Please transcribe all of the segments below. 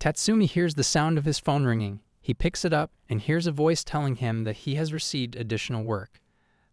Tatsumi hears the sound of his phone ringing. He picks it up and hears a voice telling him that he has received additional work.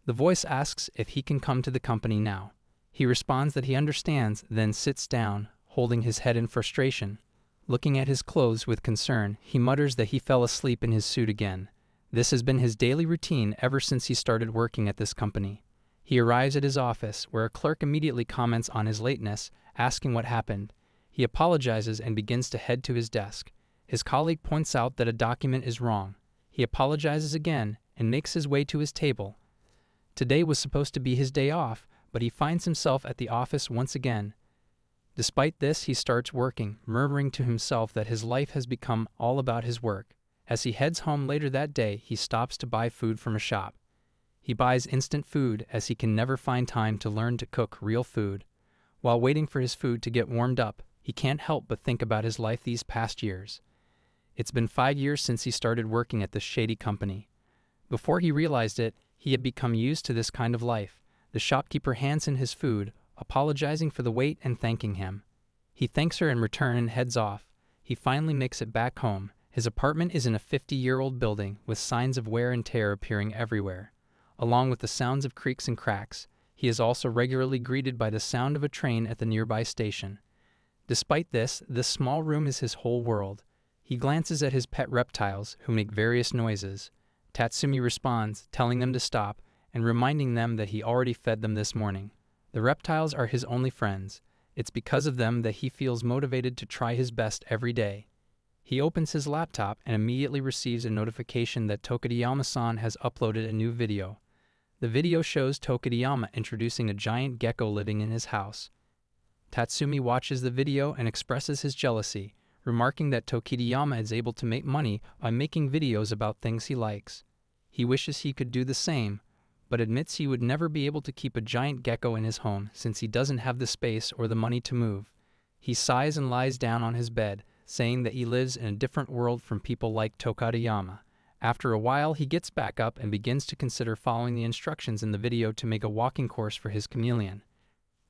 The voice asks if he can come to the company now. He responds that he understands, then sits down, holding his head in frustration. Looking at his clothes with concern, he mutters that he fell asleep in his suit again. This has been his daily routine ever since he started working at this company. He arrives at his office, where a clerk immediately comments on his lateness, asking what happened. He apologizes and begins to head to his desk. His colleague points out that a document is wrong. He apologizes again and makes his way to his table. Today was supposed to be his day off, but he finds himself at the office once again. Despite this, he starts working, murmuring to himself that his life has become all about his work. As he heads home later that day, he stops to buy food from a shop. He buys instant food as he can never find time to learn to cook real food. While waiting for his food to get warmed up, he can't help but think about his life these past years. It's been 5 years since he started working at this shady company. Before he realized it, he had become used to this kind of life. The shopkeeper hands in his food, apologizing for the wait and thanking him. He thanks her in return and heads off. He finally makes it back home. His apartment is in a 50-year-old building with signs of wear and tear appearing everywhere. Along with the sounds of creaks and cracks, he is also regularly greeted by the sound of a train at the nearby station. Despite this small room is his whole world. He glances at his pet reptiles, who make various noises. Tatsumi responds, telling them to stop, and reminding them that he already fed them this morning. The reptiles are his only friends. It's because of them that he feels motivated to try his best every day. He opens his laptop and immediately receives a notification that Tokudiyama-san has uploaded a new video. The video shows Tokudiyama introducing a giant gecko living in his house. Tatsumi watches the video and expresses his jealousy, remarking that Tokudiyama is able to make money by making videos about things he likes. He wishes he could do the same, but admits he would never be able to keep a giant gecko in his home since he doesn't have the space or the money to move. He sighs and lies down on his bed, saying that he lives in a different world from people like Tokudiyama. After a while, he gets back up and begins to consider following the instructions in the video to make a walking course for his chameleon.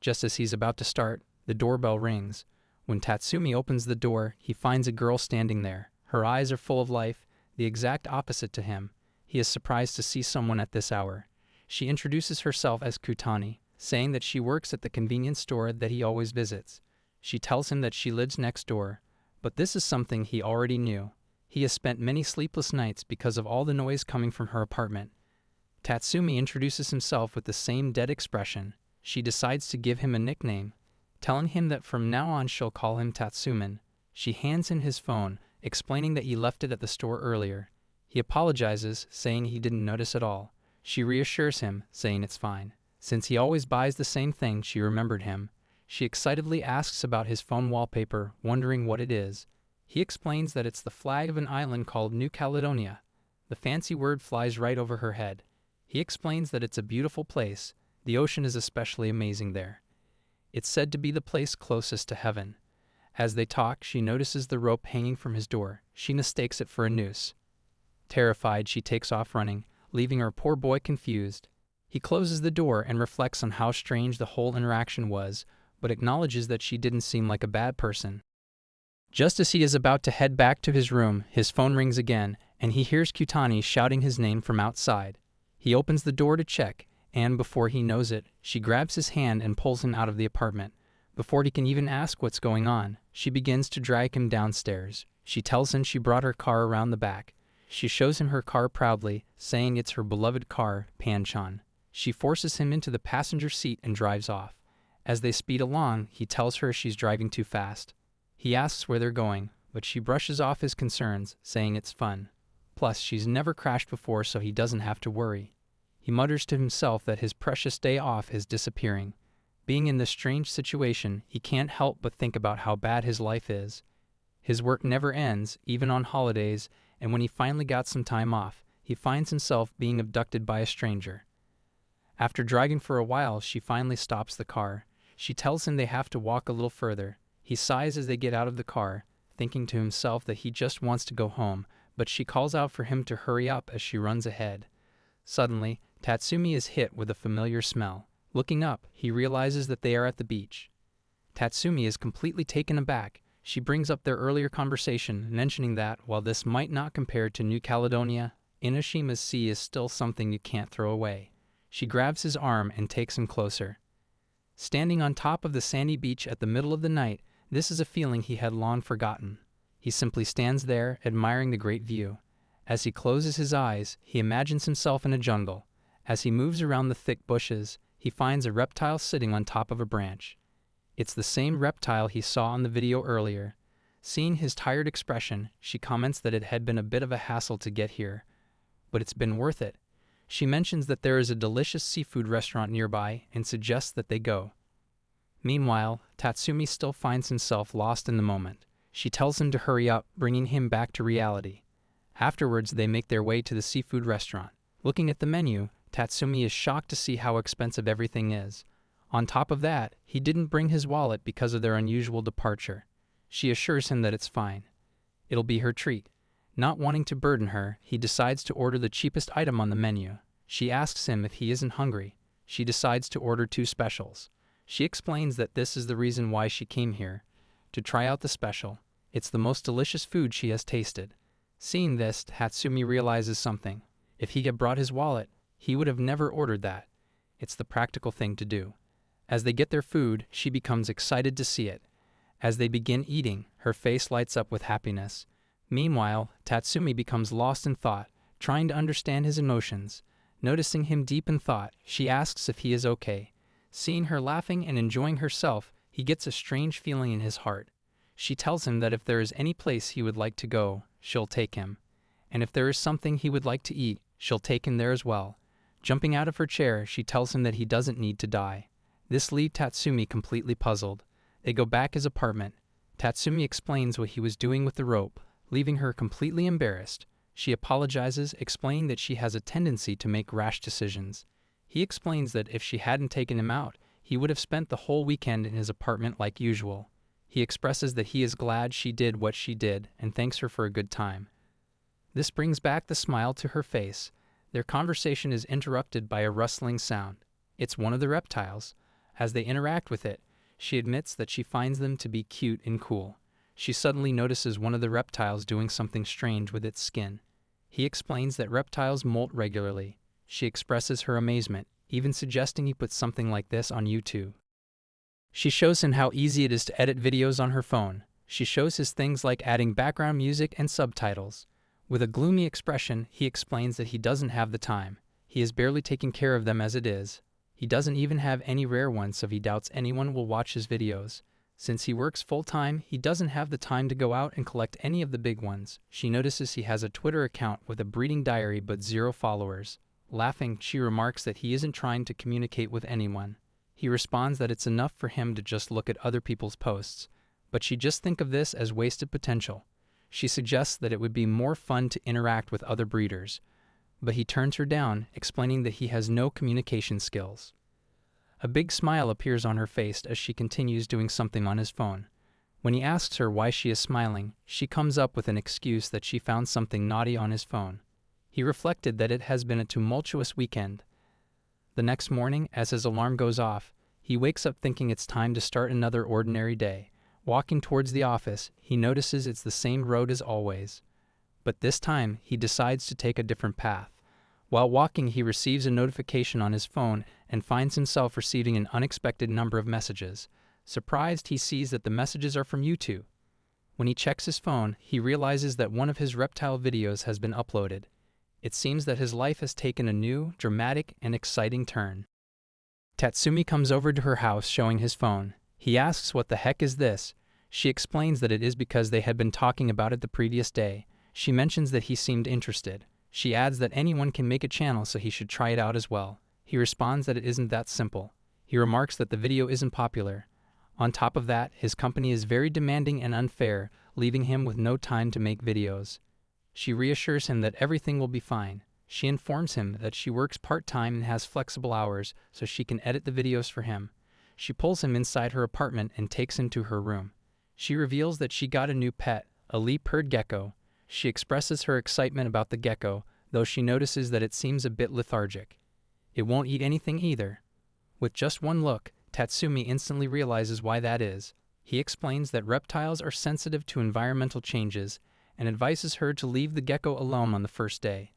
Just as he's about to start, the doorbell rings. When Tatsumi opens the door, he finds a girl standing there. Her eyes are full of life, the exact opposite to him. He is surprised to see someone at this hour. She introduces herself as Kutani, saying that she works at the convenience store that he always visits. She tells him that she lives next door, but this is something he already knew. He has spent many sleepless nights because of all the noise coming from her apartment. Tatsumi introduces himself with the same dead expression. She decides to give him a nickname, telling him that from now on she'll call him Tatsuman. She hands him his phone, explaining that he left it at the store earlier. He apologizes, saying he didn't notice at all. She reassures him, saying it's fine. Since he always buys the same thing, she remembered him. She excitedly asks about his phone wallpaper, wondering what it is. He explains that it's the flag of an island called New Caledonia. The fancy word flies right over her head. He explains that it's a beautiful place. The ocean is especially amazing there. It's said to be the place closest to heaven. As they talk, she notices the rope hanging from his door. She mistakes it for a noose. Terrified, she takes off running, leaving her poor boy confused. He closes the door and reflects on how strange the whole interaction was, but acknowledges that she didn't seem like a bad person. Just as he is about to head back to his room, his phone rings again, and he hears Kutani shouting his name from outside. He opens the door to check, and before he knows it, she grabs his hand and pulls him out of the apartment. Before he can even ask what's going on, she begins to drag him downstairs. She tells him she brought her car around the back. She shows him her car proudly, saying it's her beloved car, Panchan. She forces him into the passenger seat and drives off. As they speed along, he tells her she's driving too fast. He asks where they're going, but she brushes off his concerns, saying it's fun. Plus, she's never crashed before, so he doesn't have to worry. He mutters to himself that his precious day off is disappearing. Being in this strange situation, he can't help but think about how bad his life is. His work never ends, even on holidays, and when he finally got some time off, he finds himself being abducted by a stranger. After driving for a while, she finally stops the car. She tells him they have to walk a little further. He sighs as they get out of the car, thinking to himself that he just wants to go home, but she calls out for him to hurry up as she runs ahead. Suddenly, Tatsumi is hit with a familiar smell. Looking up, he realizes that they are at the beach. Tatsumi is completely taken aback. She brings up their earlier conversation, mentioning that, while this might not compare to New Caledonia, Inoshima's sea is still something you can't throw away. She grabs his arm and takes him closer. Standing on top of the sandy beach at the middle of the night, this is a feeling he had long forgotten. He simply stands there, admiring the great view. As he closes his eyes, he imagines himself in a jungle. As he moves around the thick bushes, he finds a reptile sitting on top of a branch. It's the same reptile he saw on the video earlier. Seeing his tired expression, she comments that it had been a bit of a hassle to get here, but it's been worth it. She mentions that there is a delicious seafood restaurant nearby and suggests that they go. Meanwhile, Tatsumi still finds himself lost in the moment. She tells him to hurry up, bringing him back to reality. Afterwards, they make their way to the seafood restaurant. Looking at the menu, Tatsumi is shocked to see how expensive everything is. On top of that, he didn't bring his wallet because of their unusual departure. She assures him that it's fine. It'll be her treat. Not wanting to burden her, he decides to order the cheapest item on the menu. She asks him if he isn't hungry. She decides to order 2 specials. She explains that this is the reason why she came here, to try out the special. It's the most delicious food she has tasted. Seeing this, Tatsumi realizes something. If he had brought his wallet, he would have never ordered that. It's the practical thing to do. As they get their food, she becomes excited to see it. As they begin eating, her face lights up with happiness. Meanwhile, Tatsumi becomes lost in thought, trying to understand his emotions. Noticing him deep in thought, she asks if he is okay. Seeing her laughing and enjoying herself, he gets a strange feeling in his heart. She tells him that if there is any place he would like to go, she'll take him. And if there is something he would like to eat, she'll take him there as well. Jumping out of her chair, she tells him that he doesn't need to die. This leaves Tatsumi completely puzzled. They go back his apartment. Tatsumi explains what he was doing with the rope, leaving her completely embarrassed. She apologizes, explaining that she has a tendency to make rash decisions. He explains that if she hadn't taken him out, he would have spent the whole weekend in his apartment like usual. He expresses that he is glad she did what she did and thanks her for a good time. This brings back the smile to her face. Their conversation is interrupted by a rustling sound. It's one of the reptiles. As they interact with it, she admits that she finds them to be cute and cool. She suddenly notices one of the reptiles doing something strange with its skin. He explains that reptiles molt regularly. She expresses her amazement, even suggesting he put something like this on YouTube. She shows him how easy it is to edit videos on her phone. She shows his things like adding background music and subtitles. With a gloomy expression, he explains that he doesn't have the time. He is barely taking care of them as it is. He doesn't even have any rare ones, so he doubts anyone will watch his videos. Since he works full-time, he doesn't have the time to go out and collect any of the big ones. She notices he has a Twitter account with a breeding diary but 0 followers. Laughing, she remarks that he isn't trying to communicate with anyone. He responds that it's enough for him to just look at other people's posts, but she just thinks of this as wasted potential. She suggests that it would be more fun to interact with other breeders, but he turns her down, explaining that he has no communication skills. A big smile appears on her face as she continues doing something on his phone. When he asks her why she is smiling, she comes up with an excuse that she found something naughty on his phone. He reflected that it has been a tumultuous weekend. The next morning, as his alarm goes off, he wakes up thinking it's time to start another ordinary day. Walking towards the office, he notices it's the same road as always. But this time, he decides to take a different path. While walking, he receives a notification on his phone and finds himself receiving an unexpected number of messages. Surprised, he sees that the messages are from YouTube. When he checks his phone, he realizes that one of his reptile videos has been uploaded. It seems that his life has taken a new, dramatic, and exciting turn. Tatsumi comes over to her house showing his phone. He asks what the heck is this. She explains that it is because they had been talking about it the previous day. She mentions that he seemed interested. She adds that anyone can make a channel, so he should try it out as well. He responds that it isn't that simple. He remarks that the video isn't popular. On top of that, his company is very demanding and unfair, leaving him with no time to make videos. She reassures him that everything will be fine. She informs him that she works part-time and has flexible hours, so she can edit the videos for him. She pulls him inside her apartment and takes him to her room. She reveals that she got a new pet, a leopard gecko. She expresses her excitement about the gecko, though she notices that it seems a bit lethargic. It won't eat anything either. With just one look, Tatsumi instantly realizes why that is. He explains that reptiles are sensitive to environmental changes and advises her to leave the gecko alone on the first day.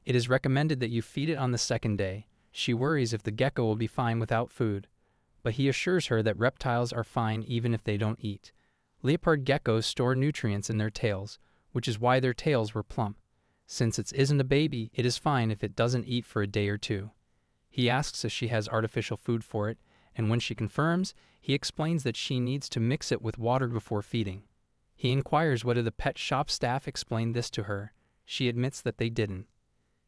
It is recommended that you feed it on the second day. She worries if the gecko will be fine without food, but he assures her that reptiles are fine even if they don't eat. Leopard geckos store nutrients in their tails, which is why their tails were plump. Since it isn't a baby, it is fine if it doesn't eat for a day or two. He asks if she has artificial food for it, and when she confirms, he explains that she needs to mix it with water before feeding. He inquires whether the pet shop staff explained this to her. She admits that they didn't.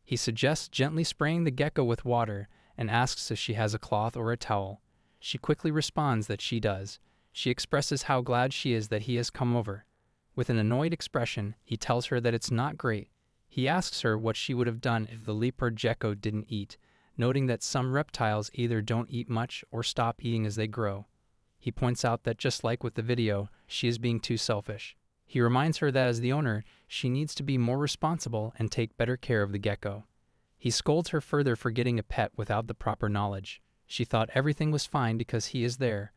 He suggests gently spraying the gecko with water and asks if she has a cloth or a towel. She quickly responds that she does. She expresses how glad she is that he has come over. With an annoyed expression, he tells her that it's not great. He asks her what she would have done if the leopard gecko didn't eat, noting that some reptiles either don't eat much or stop eating as they grow. He points out that just like with the video, she is being too selfish. He reminds her that as the owner, she needs to be more responsible and take better care of the gecko. He scolds her further for getting a pet without the proper knowledge. She thought everything was fine because he is there,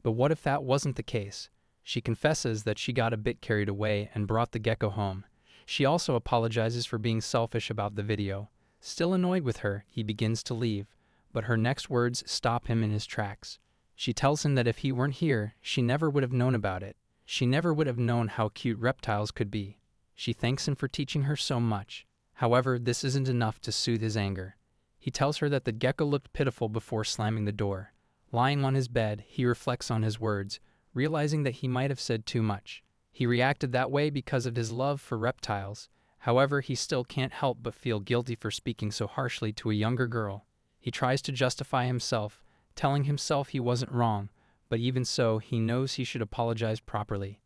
but what if that wasn't the case? She confesses that she got a bit carried away and brought the gecko home. She also apologizes for being selfish about the video. Still annoyed with her, he begins to leave, but her next words stop him in his tracks. She tells him that if he weren't here, she never would have known about it. She never would have known how cute reptiles could be. She thanks him for teaching her so much. However, this isn't enough to soothe his anger. He tells her that the gecko looked pitiful before slamming the door. Lying on his bed, he reflects on his words, realizing that he might have said too much. He reacted that way because of his love for reptiles. However, he still can't help but feel guilty for speaking so harshly to a younger girl. He tries to justify himself, telling himself he wasn't wrong, but even so, he knows he should apologize properly.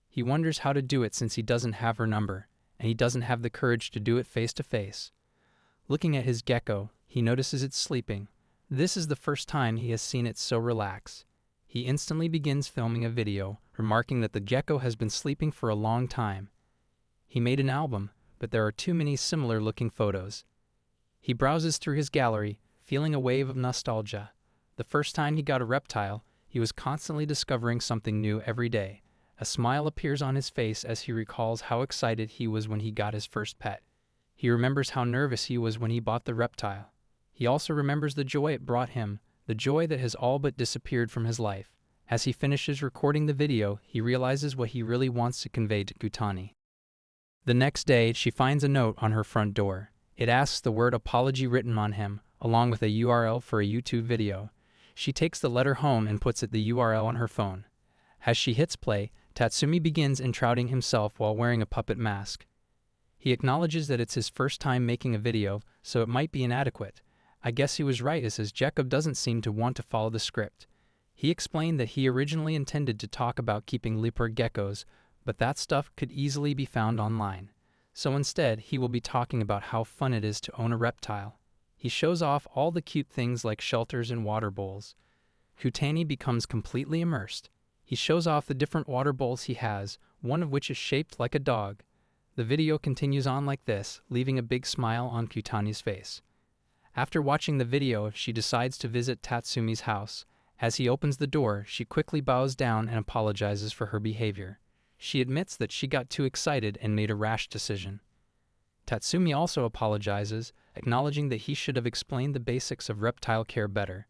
He wonders how to do it since he doesn't have her number, and he doesn't have the courage to do it face to face. Looking at his gecko, he notices it's sleeping. This is the first time he has seen it so relaxed. He instantly begins filming a video, remarking that the gecko has been sleeping for a long time. He made an album, but there are too many similar-looking photos. He browses through his gallery, feeling a wave of nostalgia. The first time he got a reptile, he was constantly discovering something new every day. A smile appears on his face as he recalls how excited he was when he got his first pet. He remembers how nervous he was when he bought the reptile. He also remembers the joy it brought him, the joy that has all but disappeared from his life. As he finishes recording the video, he realizes what he really wants to convey to Kutani. The next day, she finds a note on her front door. It asks the word apology written on him, along with a URL for a YouTube video. She takes the letter home and puts the URL on her phone. As she hits play, Tatsumi begins enshrouding himself while wearing a puppet mask. He acknowledges that it's his first time making a video, so it might be inadequate. I guess he was right, as his Jacob doesn't seem to want to follow the script. He explained that he originally intended to talk about keeping leopard geckos, but that stuff could easily be found online. So instead, he will be talking about how fun it is to own a reptile. He shows off all the cute things like shelters and water bowls. Kutani becomes completely immersed. He shows off the different water bowls he has, one of which is shaped like a dog. The video continues on like this, leaving a big smile on Kutani's face. After watching the video, she decides to visit Tatsumi's house. As he opens the door, she quickly bows down and apologizes for her behavior. She admits that she got too excited and made a rash decision. Tatsumi also apologizes, acknowledging that he should have explained the basics of reptile care better.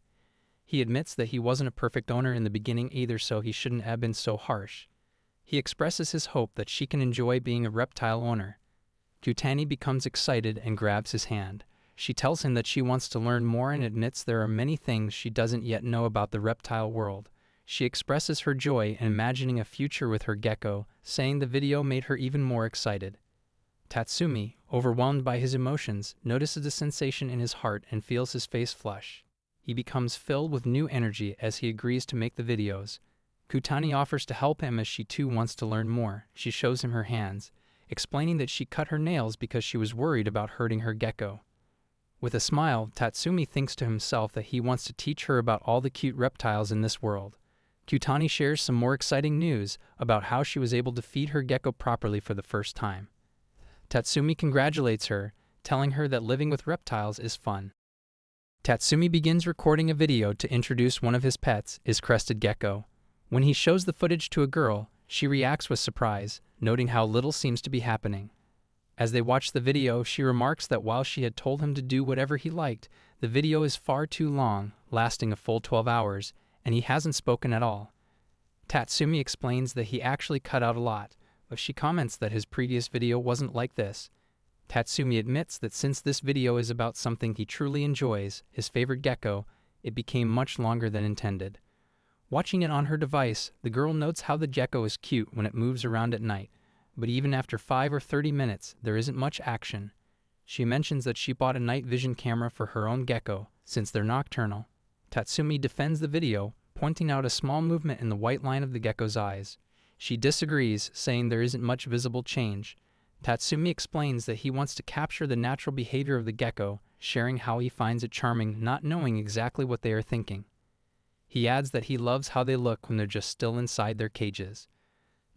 He admits that he wasn't a perfect owner in the beginning either, so he shouldn't have been so harsh. He expresses his hope that she can enjoy being a reptile owner. Kutani becomes excited and grabs his hand. She tells him that she wants to learn more and admits there are many things she doesn't yet know about the reptile world. She expresses her joy in imagining a future with her gecko, saying the video made her even more excited. Tatsumi, overwhelmed by his emotions, notices the sensation in his heart and feels his face flush. He becomes filled with new energy as he agrees to make the videos. Kutani offers to help him as she too wants to learn more. She shows him her hands, explaining that she cut her nails because she was worried about hurting her gecko. With a smile, Tatsumi thinks to himself that he wants to teach her about all the cute reptiles in this world. Kutani shares some more exciting news about how she was able to feed her gecko properly for the first time. Tatsumi congratulates her, telling her that living with reptiles is fun. Tatsumi begins recording a video to introduce one of his pets, his crested gecko. When he shows the footage to a girl, she reacts with surprise, noting how little seems to be happening. As they watch the video, she remarks that while she had told him to do whatever he liked, the video is far too long, lasting a full 12 hours, and he hasn't spoken at all. Tatsumi explains that he actually cut out a lot, but she comments that his previous video wasn't like this. Tatsumi admits that since this video is about something he truly enjoys, his favorite gecko, it became much longer than intended. Watching it on her device, the girl notes how the gecko is cute when it moves around at night, but even after 5 or 30 minutes, there isn't much action. She mentions that she bought a night vision camera for her own gecko, since they're nocturnal. Tatsumi defends the video, pointing out a small movement in the white line of the gecko's eyes. She disagrees, saying there isn't much visible change. Tatsumi explains that he wants to capture the natural behavior of the gecko, sharing how he finds it charming, not knowing exactly what they are thinking. He adds that he loves how they look when they're just still inside their cages.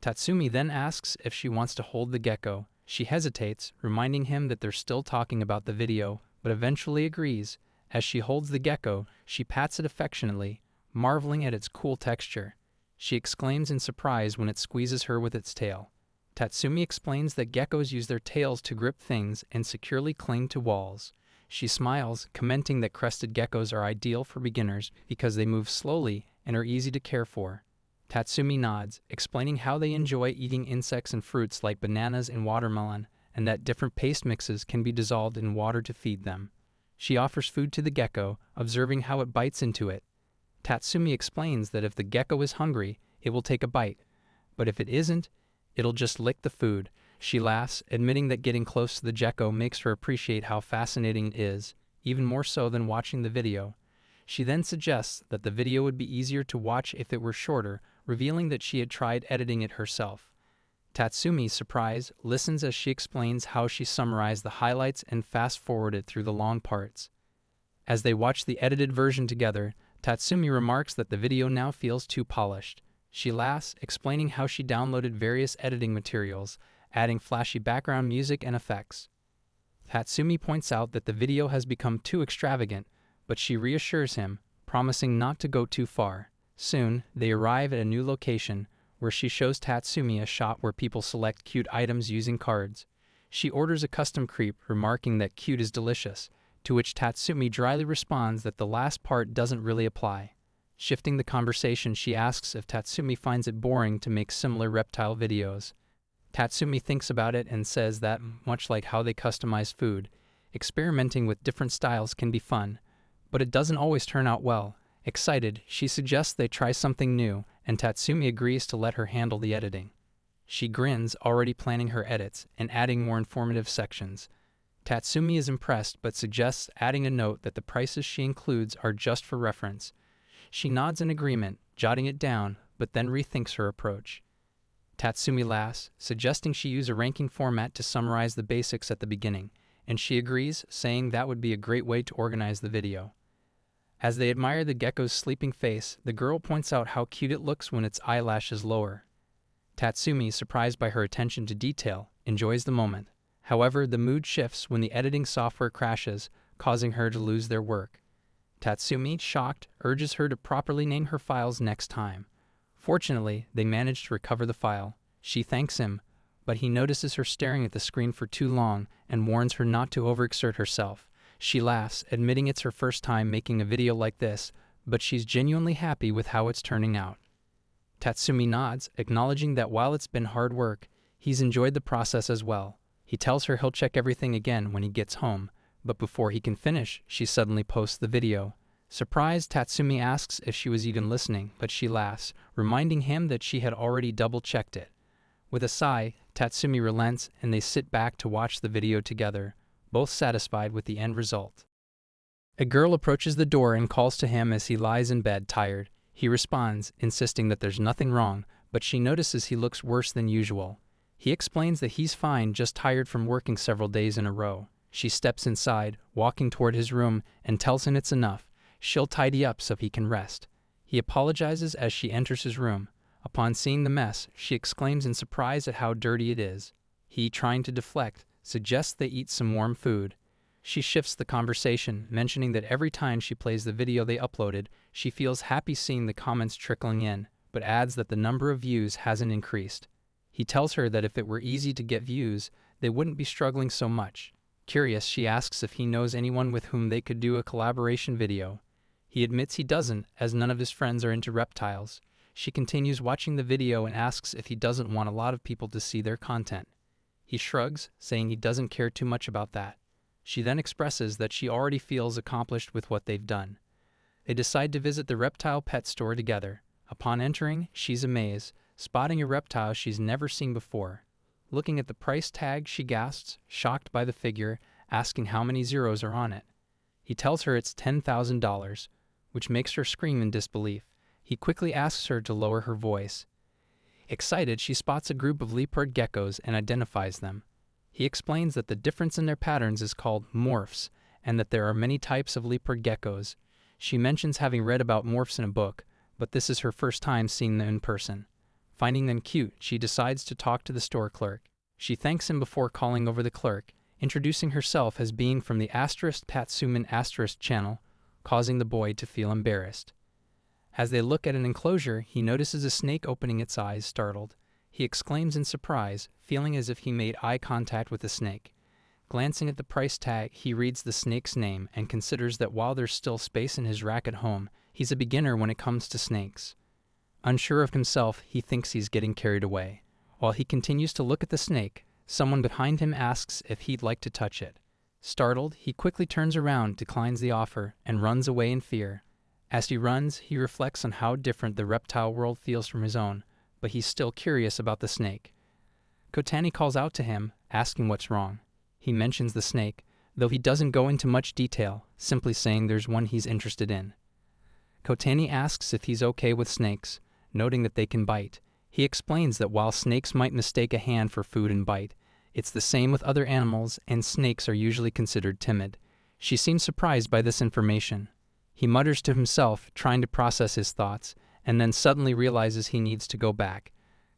Tatsumi then asks if she wants to hold the gecko. She hesitates, reminding him that they're still talking about the video, but eventually agrees. As she holds the gecko, she pats it affectionately, marveling at its cool texture. She exclaims in surprise when it squeezes her with its tail. Tatsumi explains that geckos use their tails to grip things and securely cling to walls. She smiles, commenting that crested geckos are ideal for beginners because they move slowly and are easy to care for. Tatsumi nods, explaining how they enjoy eating insects and fruits like bananas and watermelon, and that different paste mixes can be dissolved in water to feed them. She offers food to the gecko, observing how it bites into it. Tatsumi explains that if the gecko is hungry, it will take a bite, but if it isn't, it'll just lick the food. She laughs, admitting that getting close to the gecko makes her appreciate how fascinating it is, even more so than watching the video. She then suggests that the video would be easier to watch if it were shorter, revealing that she had tried editing it herself. Tatsumi, surprised, listens as she explains how she summarized the highlights and fast-forwarded through the long parts. As they watch the edited version together, Tatsumi remarks that the video now feels too polished. She laughs, explaining how she downloaded various editing materials, adding flashy background music and effects. Tatsumi points out that the video has become too extravagant, but she reassures him, promising not to go too far. Soon, they arrive at a new location, where she shows Tatsumi a shop where people select cute items using cards. She orders a custom crepe, remarking that cute is delicious, to which Tatsumi dryly responds that the last part doesn't really apply. Shifting the conversation, she asks if Tatsumi finds it boring to make similar reptile videos. Tatsumi thinks about it and says that, much like how they customize food, experimenting with different styles can be fun, but it doesn't always turn out well. Excited, she suggests they try something new, and Tatsumi agrees to let her handle the editing. She grins, already planning her edits and adding more informative sections. Tatsumi is impressed but suggests adding a note that the prices she includes are just for reference. She nods in agreement, jotting it down, but then rethinks her approach. Tatsumi laughs, suggesting she use a ranking format to summarize the basics at the beginning, and she agrees, saying that would be a great way to organize the video. As they admire the gecko's sleeping face, the girl points out how cute it looks when its eyelash is lower. Tatsumi, surprised by her attention to detail, enjoys the moment. However, the mood shifts when the editing software crashes, causing her to lose their work. Tatsumi, shocked, urges her to properly name her files next time. Fortunately, they manage to recover the file. She thanks him, but he notices her staring at the screen for too long and warns her not to overexert herself. She laughs, admitting it's her first time making a video like this, but she's genuinely happy with how it's turning out. Tatsumi nods, acknowledging that while it's been hard work, he's enjoyed the process as well. He tells her he'll check everything again when he gets home, but before he can finish, she suddenly posts the video. Surprised, Tatsumi asks if she was even listening, but she laughs, reminding him that she had already double-checked it. With a sigh, Tatsumi relents and they sit back to watch the video together, both satisfied with the end result. A girl approaches the door and calls to him as he lies in bed, tired. He responds, insisting that there's nothing wrong, but she notices he looks worse than usual. He explains that he's fine, just tired from working several days in a row. She steps inside, walking toward his room, and tells him it's enough. She'll tidy up so he can rest. He apologizes as she enters his room. Upon seeing the mess, she exclaims in surprise at how dirty it is. He, trying to deflect, suggests they eat some warm food. She shifts the conversation, mentioning that every time she plays the video they uploaded, she feels happy seeing the comments trickling in, but adds that the number of views hasn't increased. He tells her that if it were easy to get views, they wouldn't be struggling so much. Curious, she asks if he knows anyone with whom they could do a collaboration video. He admits he doesn't, as none of his friends are into reptiles. She continues watching the video and asks if he doesn't want a lot of people to see their content. He shrugs, saying he doesn't care too much about that. She then expresses that she already feels accomplished with what they've done. They decide to visit the reptile pet store together. Upon entering, she's amazed, spotting a reptile she's never seen before. Looking at the price tag, she gasps, shocked by the figure, asking how many zeros are on it. He tells her it's $10,000, which makes her scream in disbelief. He quickly asks her to lower her voice. Excited, she spots a group of leopard geckos and identifies them. He explains that the difference in their patterns is called morphs, and that there are many types of leopard geckos. She mentions having read about morphs in a book, but this is her first time seeing them in person. Finding them cute, she decides to talk to the store clerk. She thanks him before calling over the clerk, introducing herself as being from the *Tatsuman* channel, causing the boy to feel embarrassed. As they look at an enclosure, he notices a snake opening its eyes, startled. He exclaims in surprise, feeling as if he made eye contact with the snake. Glancing at the price tag, he reads the snake's name and considers that while there's still space in his rack at home, he's a beginner when it comes to snakes. Unsure of himself, he thinks he's getting carried away. While he continues to look at the snake, someone behind him asks if he'd like to touch it. Startled, he quickly turns around, declines the offer, and runs away in fear. As he runs, he reflects on how different the reptile world feels from his own, but he's still curious about the snake. Kotani calls out to him, asking what's wrong. He mentions the snake, though he doesn't go into much detail, simply saying there's one he's interested in. Kotani asks if he's okay with snakes, noting that they can bite. He explains that while snakes might mistake a hand for food and bite, it's the same with other animals, and snakes are usually considered timid. She seems surprised by this information. He mutters to himself, trying to process his thoughts, and then suddenly realizes he needs to go back.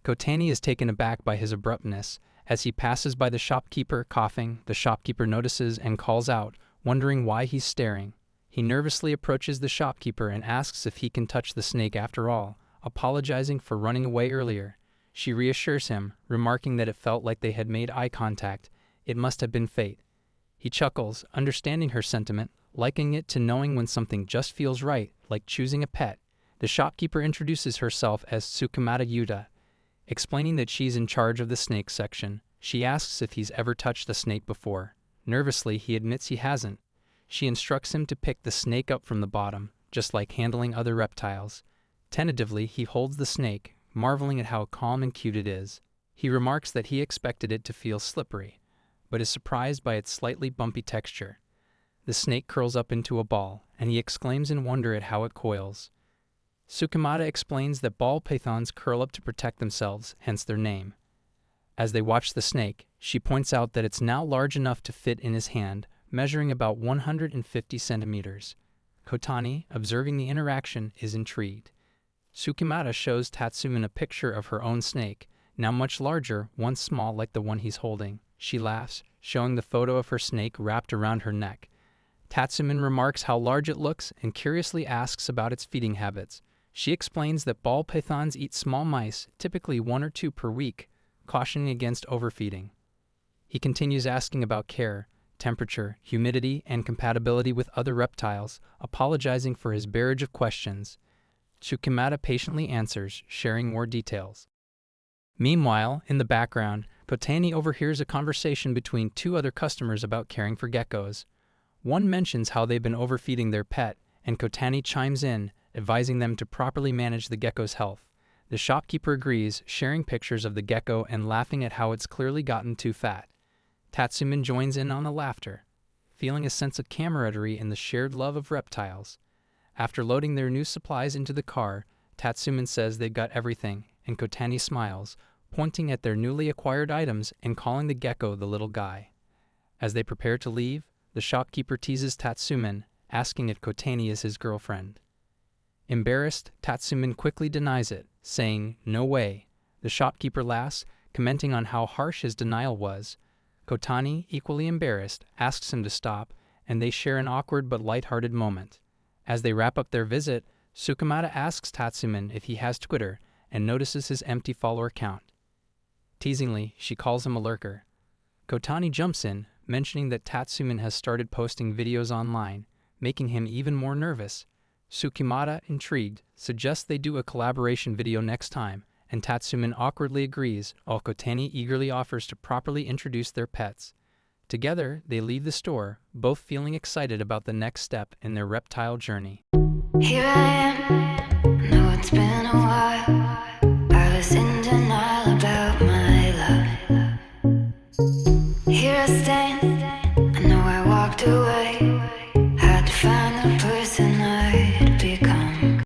Kotani is taken aback by his abruptness. As he passes by the shopkeeper, coughing, the shopkeeper notices and calls out, wondering why he's staring. He nervously approaches the shopkeeper and asks if he can touch the snake after all, apologizing for running away earlier. She reassures him, remarking that it felt like they had made eye contact. It must have been fate. He chuckles, understanding her sentiment, likening it to knowing when something just feels right, like choosing a pet. The shopkeeper introduces herself as Tsukamata Yuta. Explaining that she's in charge of the snake section, she asks if he's ever touched a snake before. Nervously, he admits he hasn't. She instructs him to pick the snake up from the bottom, just like handling other reptiles. Tentatively, he holds the snake, marveling at how calm and cute it is. He remarks that he expected it to feel slippery, but is surprised by its slightly bumpy texture. The snake curls up into a ball, and he exclaims in wonder at how it coils. Tsukamata explains that ball pythons curl up to protect themselves, hence their name. As they watch the snake, she points out that it's now large enough to fit in his hand, measuring about 150 centimeters. Kotani, observing the interaction, is intrigued. Tsukamata shows Tatsuman a picture of her own snake, now much larger, once small like the one he's holding. She laughs, showing the photo of her snake wrapped around her neck. Tatsuman remarks how large it looks and curiously asks about its feeding habits. She explains that ball pythons eat small mice, typically 1 or 2 per week, cautioning against overfeeding. He continues asking about care, temperature, humidity, and compatibility with other reptiles, apologizing for his barrage of questions. Tsukamata patiently answers, sharing more details. Meanwhile, in the background, Kotani overhears a conversation between 2 other customers about caring for geckos. One mentions how they've been overfeeding their pet, and Kotani chimes in, advising them to properly manage the gecko's health. The shopkeeper agrees, sharing pictures of the gecko and laughing at how it's clearly gotten too fat. Tatsuman joins in on the laughter, feeling a sense of camaraderie in the shared love of reptiles. After loading their new supplies into the car, Tatsuman says they've got everything, and Kotani smiles, pointing at their newly acquired items and calling the gecko the little guy. As they prepare to leave, the shopkeeper teases Tatsuman, asking if Kotani is his girlfriend. Embarrassed, Tatsuman quickly denies it, saying, "No way." The shopkeeper laughs, commenting on how harsh his denial was. Kotani, equally embarrassed, asks him to stop, and they share an awkward but light-hearted moment. As they wrap up their visit, Tsukamata asks Tatsuman if he has Twitter, and notices his empty follower count. Teasingly, she calls him a lurker. Kotani jumps in, mentioning that Tatsuman has started posting videos online, making him even more nervous. Tsukimata, intrigued, suggests they do a collaboration video next time, and Tatsuman awkwardly agrees, while Kotani eagerly offers to properly introduce their pets. Together, they leave the store, both feeling excited about the next step in their reptile journey. Here I am, know it's been a while.